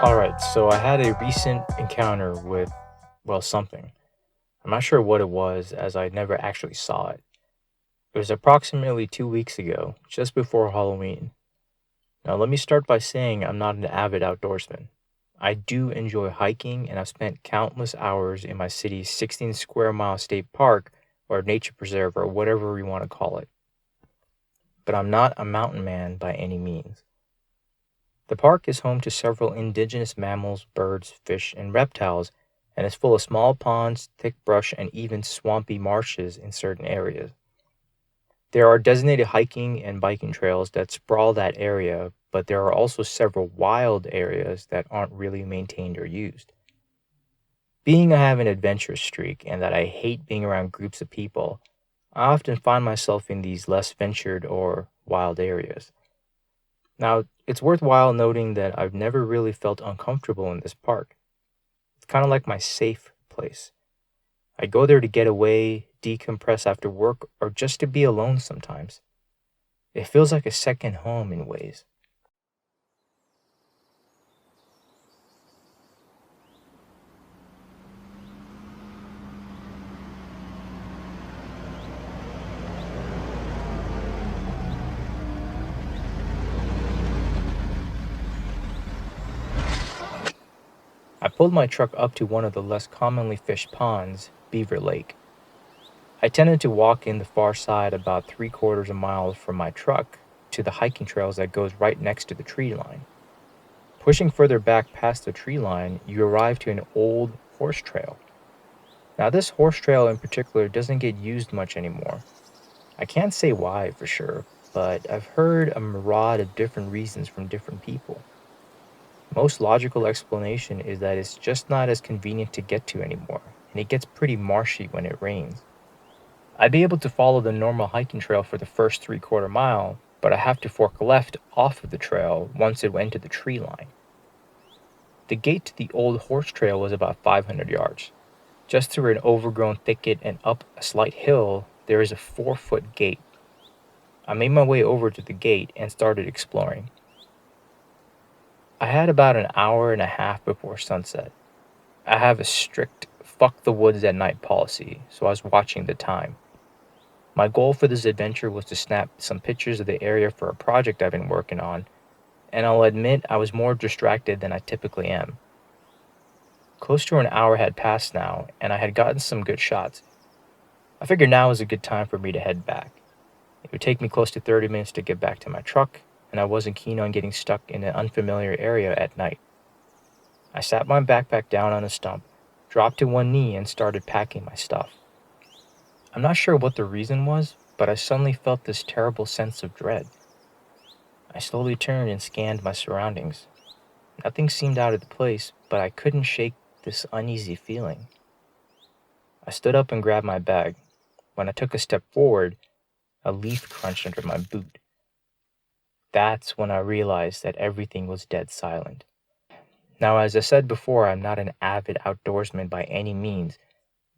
Alright, so I had a recent encounter with, well, something. I'm not sure what it was, as I never actually saw it. It was approximately 2 weeks ago, just before Halloween. Now, let me start by saying I'm not an avid outdoorsman. I do enjoy hiking, and I've spent countless hours in my city's 16 square mile state park or nature preserve or whatever you want to call it. But I'm not a mountain man by any means. The park is home to several indigenous mammals, birds, fish, and reptiles, and is full of small ponds, thick brush, and even swampy marshes in certain areas. There are designated hiking and biking trails that sprawl that area, but there are also several wild areas that aren't really maintained or used. Being I have an adventurous streak and that I hate being around groups of people, I often find myself in these less ventured or wild areas. Now, it's worthwhile noting that I've never really felt uncomfortable in this park. It's kind of like my safe place. I go there to get away, decompress after work, or just to be alone sometimes. It feels like a second home in ways. I pulled my truck up to one of the less commonly fished ponds, Beaver Lake. I tended to walk in the far side about 3/4 a mile from my truck to the hiking trails that goes right next to the tree line. Pushing further back past the tree line, you arrive to an old horse trail. Now, this horse trail in particular doesn't get used much anymore. I can't say why for sure, but I've heard a myriad of different reasons from different people. Most logical explanation is that it's just not as convenient to get to anymore, and it gets pretty marshy when it rains. I'd be able to follow the normal hiking trail for the first 3/4 mile, but I have to fork left off of the trail once it went to the tree line. The gate to the old horse trail was about 500 yards. Just through an overgrown thicket and up a slight hill, there is a 4-foot gate. I made my way over to the gate and started exploring. I had about an hour and a half before sunset. I have a strict fuck the woods at night policy, so I was watching the time. My goal for this adventure was to snap some pictures of the area for a project I've been working on, and I'll admit I was more distracted than I typically am. Close to an hour had passed now, and I had gotten some good shots. I figured now was a good time for me to head back. It would take me close to 30 minutes to get back to my truck, and I wasn't keen on getting stuck in an unfamiliar area at night. I sat my backpack down on a stump, dropped to one knee, and started packing my stuff. I'm not sure what the reason was, but I suddenly felt this terrible sense of dread. I slowly turned and scanned my surroundings. Nothing seemed out of place, but I couldn't shake this uneasy feeling. I stood up and grabbed my bag. When I took a step forward, a leaf crunched under my boot. That's when I realized that everything was dead silent. Now, as I said before, I'm not an avid outdoorsman by any means,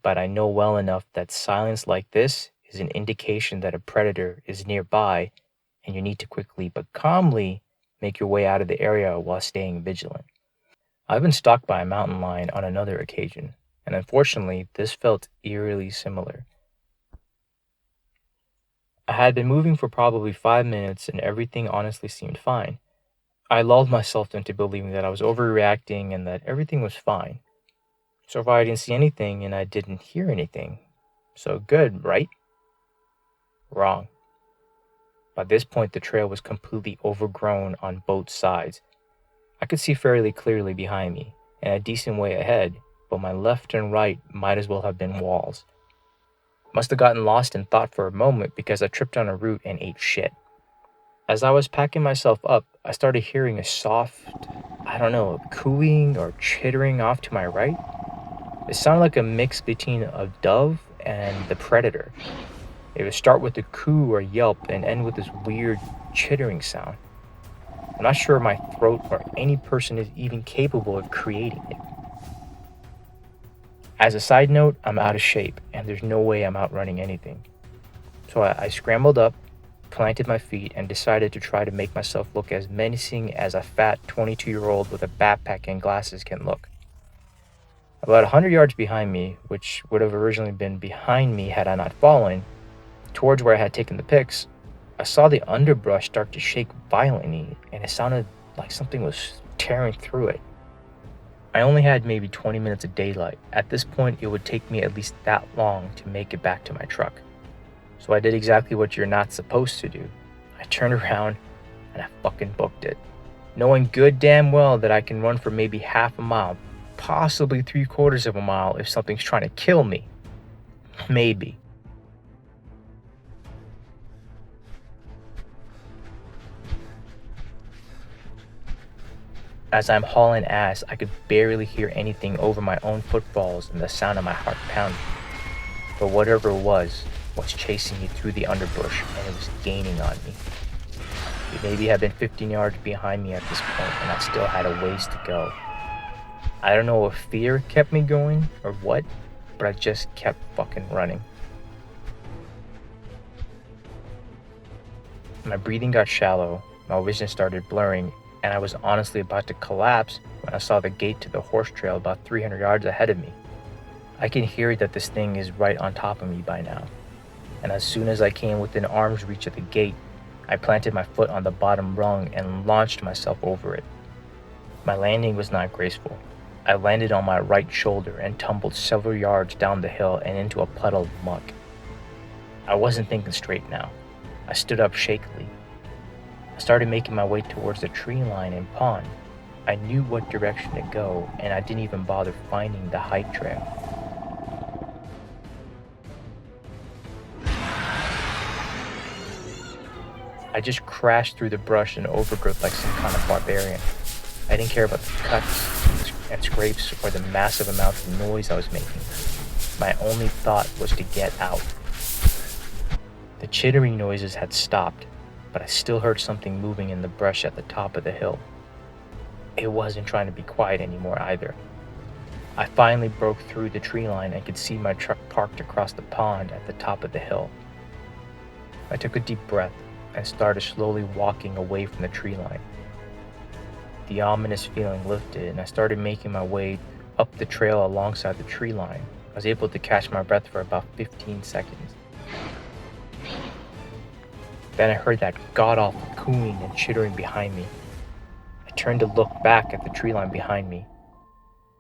but I know well enough that silence like this is an indication that a predator is nearby and you need to quickly but calmly make your way out of the area while staying vigilant. I've been stalked by a mountain lion on another occasion, and unfortunately, this felt eerily similar. I had been moving for probably 5 minutes and everything honestly seemed fine. I lulled myself into believing that I was overreacting and that everything was fine. So if I didn't see anything and I didn't hear anything, so good, right? Wrong. By this point, the trail was completely overgrown on both sides. I could see fairly clearly behind me and a decent way ahead, but my left and right might as well have been walls. Must have gotten lost in thought for a moment because I tripped on a root and ate shit. As I was packing myself up, I started hearing a soft, I don't know, cooing or chittering off to my right. It sounded like a mix between a dove and the predator. It would start with a coo or yelp and end with this weird chittering sound. I'm not sure my throat or any person is even capable of creating it. As a side note, I'm out of shape and there's no way I'm outrunning anything. So I scrambled up, planted my feet, and decided to try to make myself look as menacing as a fat 22-year-old with a backpack and glasses can look. About 100 yards behind me, which would have originally been behind me had I not fallen, towards where I had taken the pics, I saw the underbrush start to shake violently, and it sounded like something was tearing through it. I only had maybe 20 minutes of daylight. At this point, it would take me at least that long to make it back to my truck. So I did exactly what you're not supposed to do. I turned around and I fucking booked it, knowing good damn well that I can run for maybe half a mile, possibly 3/4 of a mile if something's trying to kill me. Maybe. As I'm hauling ass, I could barely hear anything over my own footfalls and the sound of my heart pounding. But whatever it was chasing me through the underbrush, and it was gaining on me. It maybe had been 15 yards behind me at this point, and I still had a ways to go. I don't know if fear kept me going or what, but I just kept fucking running. My breathing got shallow, my vision started blurring, and I was honestly about to collapse when I saw the gate to the horse trail about 300 yards ahead of me. I can hear that this thing is right on top of me by now, and as soon as I came within arm's reach of the gate, I planted my foot on the bottom rung and launched myself over it. My landing was not graceful. I landed on my right shoulder and tumbled several yards down the hill and into a puddle of muck. I wasn't thinking straight now. I stood up shakily. I started making my way towards the tree line and pond. I knew what direction to go, and I didn't even bother finding the hike trail. I just crashed through the brush and overgrowth like some kind of barbarian. I didn't care about the cuts and scrapes or the massive amount of noise I was making. My only thought was to get out. The chittering noises had stopped, but I still heard something moving in the brush at the top of the hill. It wasn't trying to be quiet anymore either. I finally broke through the tree line and could see my truck parked across the pond at the top of the hill. I took a deep breath and started slowly walking away from the tree line. The ominous feeling lifted, and I started making my way up the trail alongside the tree line. I was able to catch my breath for about 15 seconds. Then I heard that god-awful cooing and chittering behind me. I turned to look back at the tree line behind me.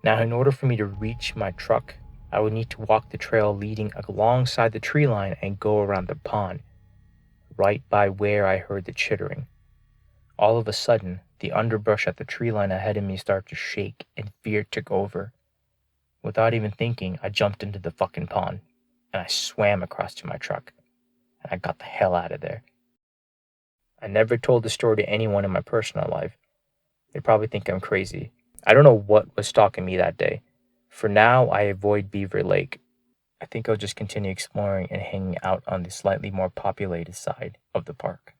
Now, in order for me to reach my truck, I would need to walk the trail leading alongside the tree line and go around the pond, right by where I heard the chittering. All of a sudden, the underbrush at the tree line ahead of me started to shake and fear took over. Without even thinking, I jumped into the fucking pond and I swam across to my truck and I got the hell out of there. I never told the story to anyone in my personal life. They probably think I'm crazy. I don't know what was stalking me that day. For now, I avoid Beaver Lake. I think I'll just continue exploring and hanging out on the slightly more populated side of the park.